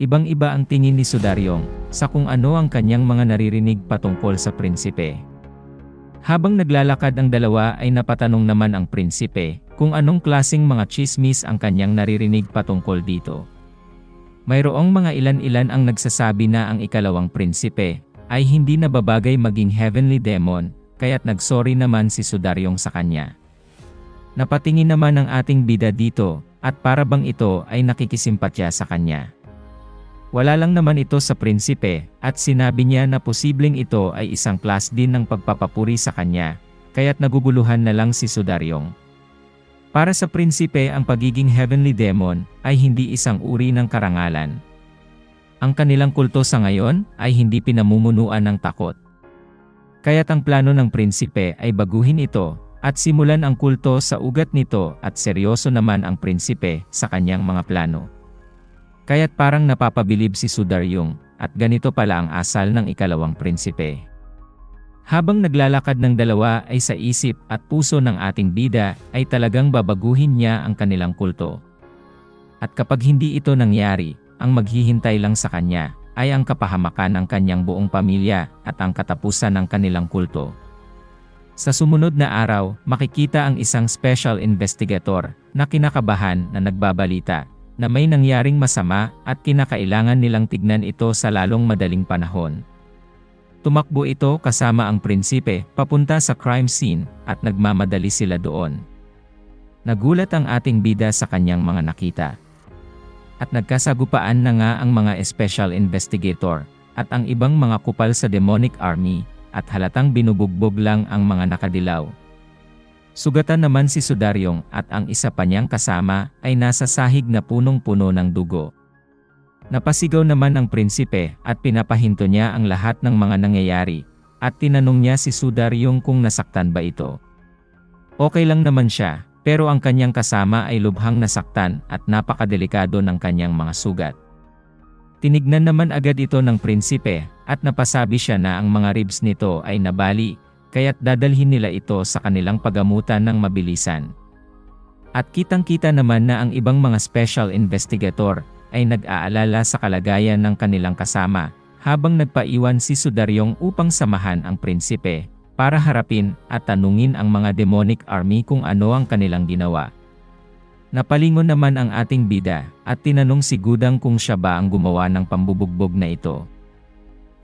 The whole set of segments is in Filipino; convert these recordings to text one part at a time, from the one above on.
Ibang-iba ang tingin ni Sudaryong sa kung ano ang kanyang mga naririnig patungkol sa prinsipe. Habang naglalakad ang dalawa ay napatanong naman ang prinsipe kung anong klaseng mga chismis ang kanyang naririnig patungkol dito. Mayroong mga ilan-ilan ang nagsasabi na ang ikalawang prinsipe ay hindi nababagay maging heavenly demon, kaya't nagsorry naman si Sudaryong sa kanya. Napatingin naman ang ating bida dito, at para bang ito ay nakikisimpatya sa kanya. Wala lang naman ito sa prinsipe, at sinabi niya na posibleng ito ay isang class din ng pagpapapuri sa kanya, kaya't naguguluhan na lang si Sudaryong. Para sa prinsipe ang pagiging heavenly demon ay hindi isang uri ng karangalan. Ang kanilang kulto sa ngayon ay hindi pinamumunuan ng takot. Kaya't ang plano ng prinsipe ay baguhin ito, at simulan ang kulto sa ugat nito at seryoso naman ang prinsipe sa kanyang mga plano. Kaya't parang napapabilib si Sudaryong, at ganito pala ang asal ng ikalawang prinsipe. Habang naglalakad ng dalawa ay sa isip at puso ng ating bida ay talagang babaguhin niya ang kanilang kulto. At kapag hindi ito nangyari, ang maghihintay lang sa kanya ay ang kapahamakan ng kanyang buong pamilya at ang katapusan ng kanilang kulto. Sa sumunod na araw, makikita ang isang special investigator na kinakabahan na nagbabalita na may nangyaring masama at kinakailangan nilang tignan ito sa lalong madaling panahon. Tumakbo ito kasama ang prinsipe papunta sa crime scene at nagmamadali sila doon. Nagulat ang ating bida sa kanyang mga nakita. At nagkasagupaan na nga ang mga special investigator at ang ibang mga kupal sa demonic army at halatang binubugbog lang ang mga nakadilaw. Sugatan naman si Sudaryong at ang isa pa niyang kasama ay nasa sahig na punong-puno ng dugo. Napasigaw naman ang prinsipe at pinapahinto niya ang lahat ng mga nangyayari at tinanong niya si Sudaryong kung nasaktan ba ito. Okay lang naman siya, pero ang kanyang kasama ay lubhang nasaktan at napakadelikado ng kanyang mga sugat. Tinignan naman agad ito ng prinsipe at napasabi siya na ang mga ribs nito ay nabali, kaya't dadalhin nila ito sa kanilang pagamutan ng mabilisan. At kitang-kita naman na ang ibang mga special investigator ay nag-aalala sa kalagayan ng kanilang kasama, habang nagpaiwan si Sudaryong upang samahan ang prinsipe, para harapin at tanungin ang mga demonic army kung ano ang kanilang ginawa. Napalingon naman ang ating bida, at tinanong si Gudang kung siya ba ang gumawa ng pambubugbog na ito.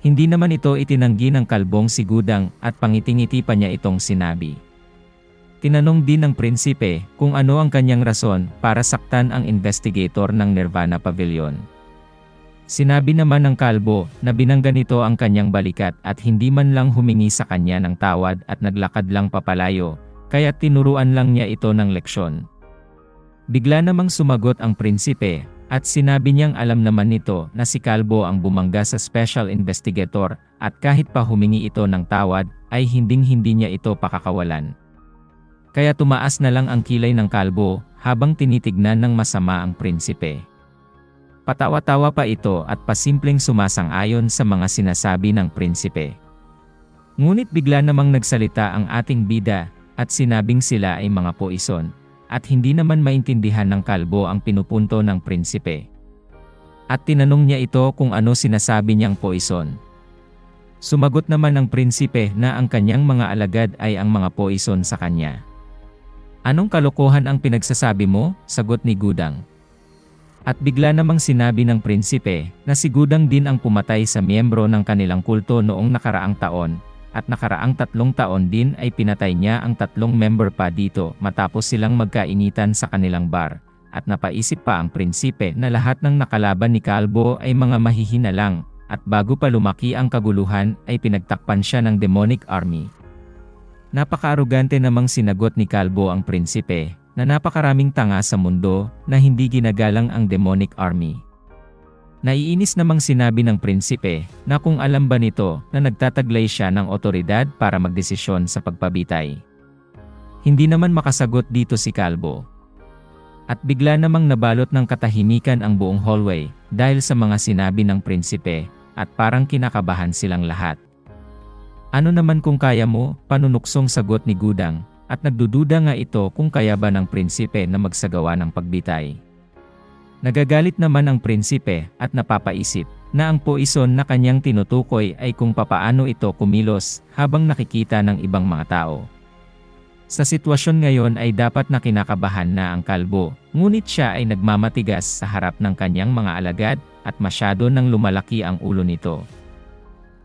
Hindi naman ito itinanggi ng kalbong si Gudang at pangiti-ngiti pa niya itong sinabi. Tinanong din ng prinsipe kung ano ang kanyang rason para saktan ang investigator ng Nirvana Pavilion. Sinabi naman ng kalbo na binangga nito ang kanyang balikat at hindi man lang humingi sa kanya ng tawad at naglakad lang papalayo, kaya tinuruan lang niya ito ng leksyon. Bigla namang sumagot ang prinsipe at sinabi niyang alam naman nito na si kalbo ang bumangga sa special investigator at kahit pa humingi ito ng tawad ay hinding-hindi niya ito pakakawalan. Kaya tumaas na lang ang kilay ng kalbo habang tinitignan ng masama ang prinsipe. Patawa-tawa pa ito at pasimpleng sumasang-ayon sa mga sinasabi ng prinsipe. Ngunit bigla namang nagsalita ang ating bida at sinabing sila ay mga poison, at hindi naman maintindihan ng kalbo ang pinupunto ng prinsipe. At tinanong niya ito kung ano sinasabi niyang poison. Sumagot naman ang prinsipe na ang kanyang mga alagad ay ang mga poison sa kanya. Anong kalokohan ang pinagsasabi mo? Sagot ni Gudang. At bigla namang sinabi ng prinsipe na si Gudang din ang pumatay sa miyembro ng kanilang kulto noong nakaraang taon, at nakaraang 3 taon din ay pinatay niya ang 3 member pa dito matapos silang magkainitan sa kanilang bar, at napaisip pa ang prinsipe na lahat ng nakalaban ni Kalbo ay mga mahihina lang, at bago pa lumaki ang kaguluhan ay pinagtakpan siya ng demonic army. Napaka-arugante namang sinagot ni Kalbo ang prinsipe na napakaraming tanga sa mundo na hindi ginagalang ang demonic army. Naiinis namang sinabi ng prinsipe na kung alam ba nito na nagtataglay siya ng otoridad para magdesisyon sa pagpabitay. Hindi naman makasagot dito si Kalbo. At bigla namang nabalot ng katahimikan ang buong hallway dahil sa mga sinabi ng prinsipe at parang kinakabahan silang lahat. Ano naman kung kaya mo? Panunuksong sagot ni Gudang, at nagdududa nga ito kung kaya ba ng prinsipe na magsagawa ng pagbitay. Nagagalit naman ang prinsipe at napapaisip na ang poison na kanyang tinutukoy ay kung papaano ito kumilos habang nakikita ng ibang mga tao. Sa sitwasyon ngayon ay dapat na kinakabahan na ang kalbo, ngunit siya ay nagmamatigas sa harap ng kanyang mga alagad at masyado nang lumalaki ang ulo nito.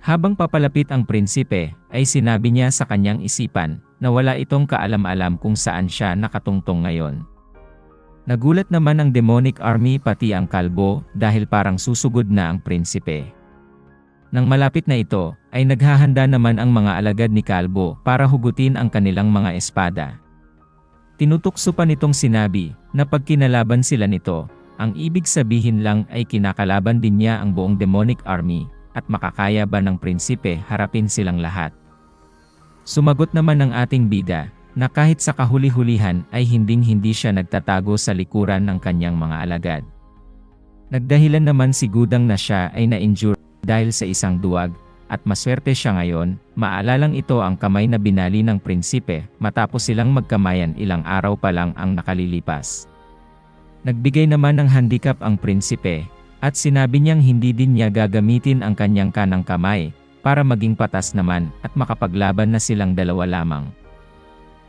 Habang papalapit ang prinsipe, ay sinabi niya sa kanyang isipan na wala itong kaalam-alam kung saan siya nakatungtong ngayon. Nagulat naman ang demonic army pati ang kalbo dahil parang susugod na ang prinsipe. Nang malapit na ito, ay naghahanda naman ang mga alagad ni Kalbo para hugutin ang kanilang mga espada. Tinutukso pa nitong sinabi na pag kinalaban sila nito, ang ibig sabihin lang ay kinakalaban din niya ang buong demonic army at makakaya ba ng prinsipe harapin silang lahat. Sumagot naman ang ating bida na kahit sa kahuli-hulihan ay hinding-hindi siya nagtatago sa likuran ng kanyang mga alagad. Nagdahilan naman si Gudang na siya ay na-injure dahil sa isang duwag, at maswerte siya ngayon, maalalang ito ang kamay na binali ng prinsipe matapos silang magkamayan ilang araw pa lang ang nakalilipas. Nagbigay naman ng handicap ang prinsipe, at sinabi niyang hindi din niya gagamitin ang kanyang kanang kamay, para maging patas naman at makapaglaban na silang dalawa lamang.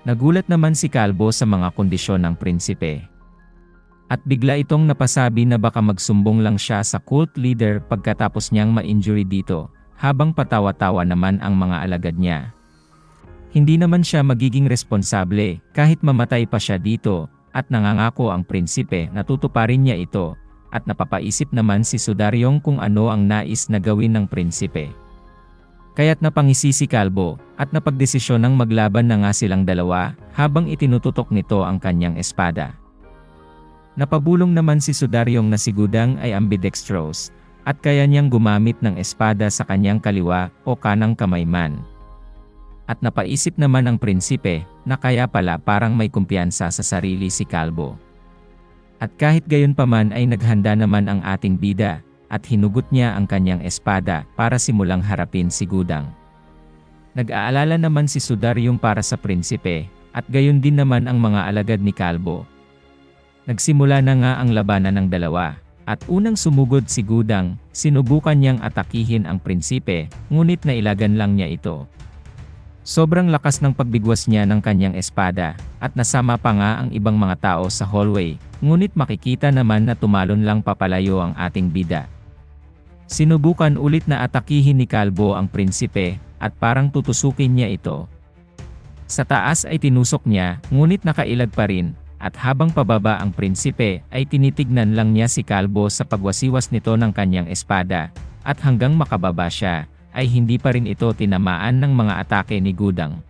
Nagulat naman si Kalbo sa mga kondisyon ng prinsipe. At bigla itong napasabi na baka magsumbong lang siya sa cult leader pagkatapos niyang ma-injury dito, habang patawa-tawa naman ang mga alagad niya. Hindi naman siya magiging responsable kahit mamatay pa siya dito, at nangangako ang prinsipe na tutuparin niya ito, at napapaisip naman si Sudaryong kung ano ang nais na gawin ng prinsipe. Kaya't napangisi si Kalbo, at napagdesisyon ng maglaban na nga silang dalawa, habang itinututok nito ang kanyang espada. Napabulong naman si Sudaryong na si Gudang ay ambidextrous, at kaya niyang gumamit ng espada sa kanyang kaliwa o kanang kamay man. At napaisip naman ang prinsipe na kaya pala parang may kumpiyansa sa sarili si Kalbo. At kahit gayon pa man ay naghanda naman ang ating bida, at hinugot niya ang kanyang espada para simulang harapin si Gudang. Nag-aalala naman si Sudaryong para sa prinsipe, at gayon din naman ang mga alagad ni Kalbo. Nagsimula na nga ang labanan ng dalawa, at unang sumugod si Gudang, sinubukan niyang atakihin ang prinsipe, ngunit nailagan lang niya ito. Sobrang lakas ng pagbigwas niya ng kanyang espada, at nasama pa nga ang ibang mga tao sa hallway, ngunit makikita naman na tumalon lang papalayo ang ating bida. Sinubukan ulit na atakihin ni Kalbo ang prinsipe, at parang tutusukin niya ito. Sa taas ay tinusok niya, ngunit nakailag pa rin. At habang pababa ang prinsipe ay tinitignan lang niya si Kalbo sa pagwasiwas nito ng kanyang espada, at hanggang makababa siya, ay hindi pa rin ito tinamaan ng mga atake ni Gudang.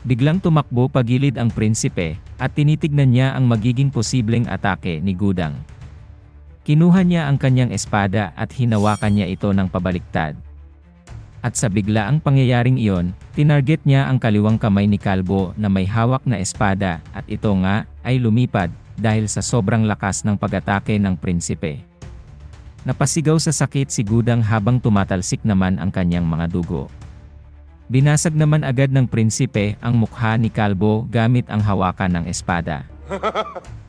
Biglang tumakbo pagilid ang prinsipe, at tinitignan niya ang magiging posibleng atake ni Gudang. Kinuha niya ang kanyang espada at hinawakan niya ito ng pabaliktad. At sa biglaang pangyayaring iyon, tinarget niya ang kaliwang kamay ni Kalbo na may hawak na espada, at ito nga ay lumipad dahil sa sobrang lakas ng pag-atake ng prinsipe. Napasigaw sa sakit si Gudang habang tumatalsik naman ang kanyang mga dugo. Binasag naman agad ng prinsipe ang mukha ni Kalbo gamit ang hawakan ng espada.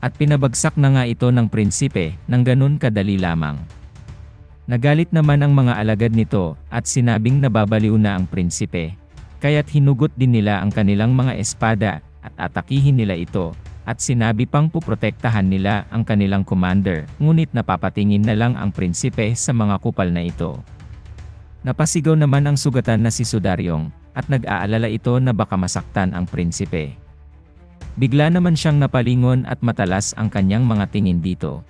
At pinabagsak na nga ito ng prinsipe nang ganun kadali lamang. Nagalit naman ang mga alagad nito at sinabing nababaliw na ang prinsipe. Kaya't hinugot din nila ang kanilang mga espada at atakihin nila ito, at sinabi pang puprotektahan nila ang kanilang commander, ngunit napapatingin na lang ang prinsipe sa mga kupal na ito. Napasigaw naman ang sugatan na si Sudaryong, at nag-aalala ito na baka masaktan ang prinsipe. Bigla naman siyang napalingon at matalas ang kanyang mga tingin dito.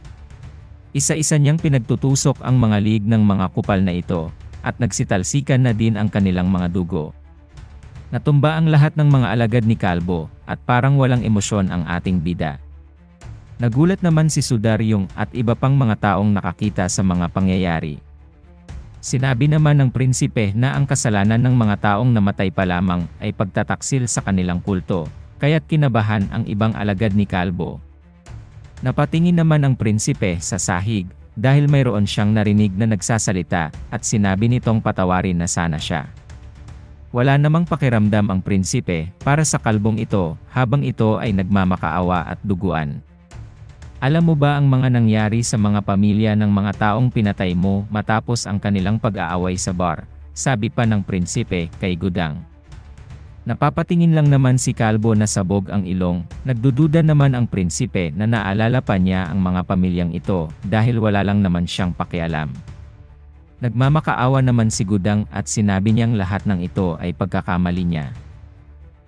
Isa-isa niyang pinagtutusok ang mga lig ng mga kupal na ito, at nagsitalsikan na din ang kanilang mga dugo. Natumba ang lahat ng mga alagad ni Kalbo, at parang walang emosyon ang ating bida. Nagulat naman si Sudaryong at iba pang mga taong nakakita sa mga pangyayari. Sinabi naman ng prinsipe na ang kasalanan ng mga taong namatay pa lamang ay pagtataksil sa kanilang kulto, kaya't kinabahan ang ibang alagad ni Kalbo. Napatingin naman ang prinsipe sa sahig, dahil mayroon siyang narinig na nagsasalita, at sinabi nitong patawarin na sana siya. Wala namang pakiramdam ang prinsipe para sa kalbong ito, habang ito ay nagmamakaawa at duguan. Alam mo ba ang mga nangyari sa mga pamilya ng mga taong pinatay mo matapos ang kanilang pag-aaway sa bar? Sabi pa ng prinsipe kay Gudang. Napapatingin lang naman si Kalbo na sabog ang ilong, nagdududa naman ang prinsipe na naalala pa niya ang mga pamilyang ito dahil wala lang naman siyang pakialam. Nagmamakaawa naman si Gudang at sinabi niyang lahat ng ito ay pagkakamali niya.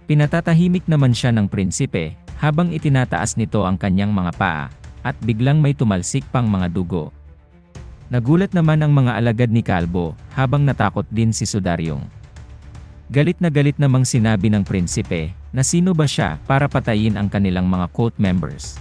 Pinatatahimik naman siya ng prinsipe habang itinataas nito ang kanyang mga paa at biglang may tumalsik pang mga dugo. Nagulat naman ang mga alagad ni Kalbo habang natakot din si Sudaryong. Galit namang sinabi ng prinsipe na sino ba siya para patayin ang kanilang mga cult members.